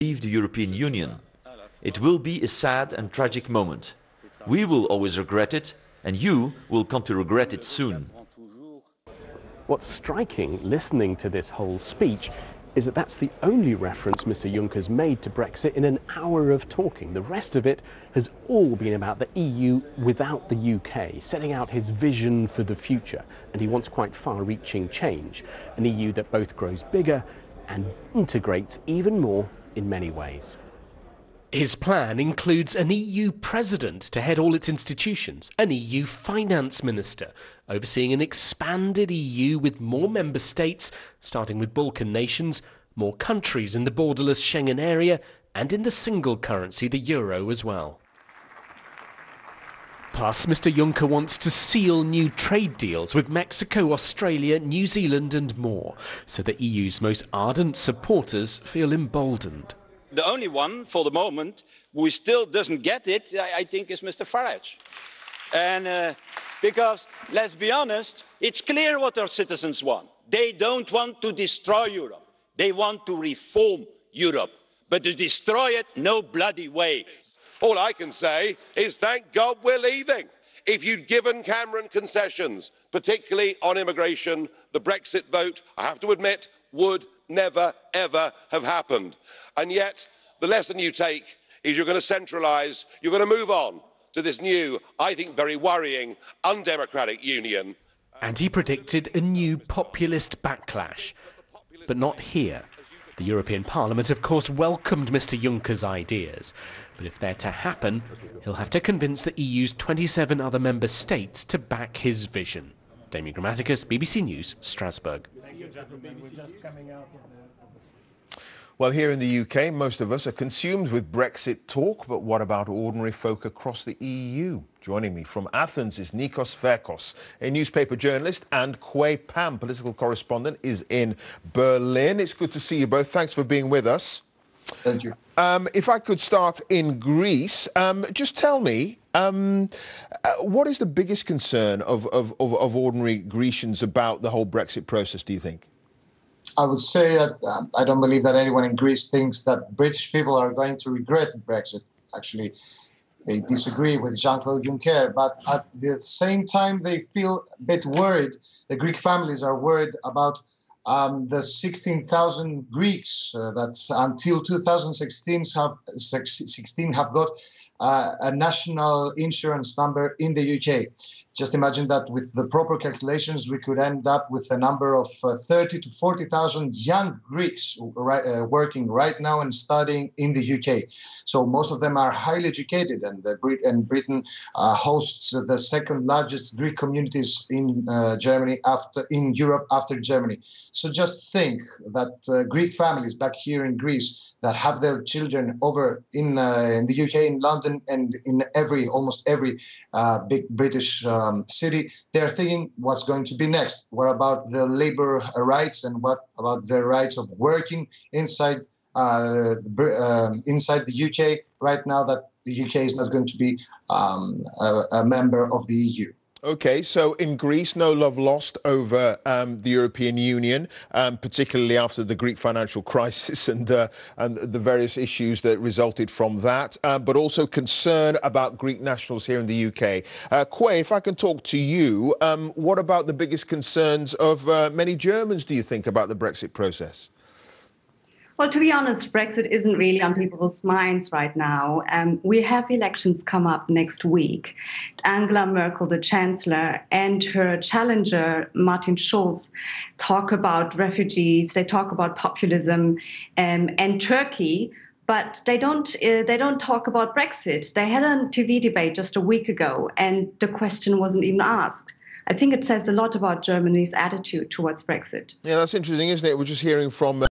leave the European Union. It will be a sad and tragic moment. We will always regret it, and you will come to regret it soon. What's striking, listening to this whole speech, is that that's the only reference Mr. Juncker's made to Brexit in an hour of talking. The rest of it has all been about the EU without the UK, setting out his vision for the future. And he wants quite far-reaching change, an EU that both grows bigger and integrates even more in many ways. His plan includes an EU president to head all its institutions, an EU finance minister, overseeing an expanded EU with more member states, starting with Balkan nations, more countries in the borderless Schengen area, and in the single currency, the euro, as well. Plus, Mr. Juncker wants to seal new trade deals with Mexico, Australia, New Zealand and more, so the EU's most ardent supporters feel emboldened. The only one, for the moment, who still doesn't get it, I think, is Mr. Farage. And because, let's be honest, it's clear what our citizens want. They don't want to destroy Europe. They want to reform Europe. But to destroy it, no bloody way. All I can say is thank God we're leaving. If you'd given Cameron concessions, particularly on immigration, the Brexit vote, I have to admit, would never, ever have happened. And yet, the lesson you take is you're going to centralise, you're going to move on to this new, I think very worrying, undemocratic union. And he predicted a new populist backlash. But not here. The European Parliament, of course, welcomed Mr. Juncker's ideas. But if they're to happen, he'll have to convince the EU's 27 other member states to back his vision. Damien Grammaticus, BBC News, Strasbourg. Well, here in the UK, most of us are consumed with Brexit talk, but what about ordinary folk across the EU? Joining me from Athens is Nikos Verkos, a newspaper journalist, and Kwei Pam, political correspondent, is in Berlin. It's good to see you both. Thanks for being with us. Thank you. If I could start in Greece, just tell me, what is the biggest concern of ordinary Grecians about the whole Brexit process, do you think? I would say that I don't believe that anyone in Greece thinks that British people are going to regret Brexit. Actually, they disagree with Jean-Claude Juncker, but at the same time, they feel a bit worried. The Greek families are worried about the 16,000 Greeks that until 2016 have got a national insurance number in the UK. Just imagine that with the proper calculations, we could end up with a number of 30 to 40,000 young Greeks working right now and studying in the UK. So most of them are highly educated, and Britain hosts the second largest Greek communities in Europe after Germany. So just think that Greek families back here in Greece that have their children over in the UK, in London, and in almost every big British city, they're thinking what's going to be next. What about the labor rights, and what about the rights of working inside the UK right now that the UK is not going to be a member of the EU? OK, so in Greece, no love lost over the European Union, particularly after the Greek financial crisis and the various issues that resulted from that, but also concern about Greek nationals here in the UK. Kwei, if I can talk to you, what about the biggest concerns of many Germans, do you think, about the Brexit process? Well, to be honest, Brexit isn't really on people's minds right now. We have elections come up next week. Angela Merkel, the Chancellor, and her challenger, Martin Schulz, talk about refugees, they talk about populism and Turkey, but they don't talk about Brexit. They had a TV debate just a week ago, and the question wasn't even asked. I think it says a lot about Germany's attitude towards Brexit. Yeah, that's interesting, isn't it? We're just hearing from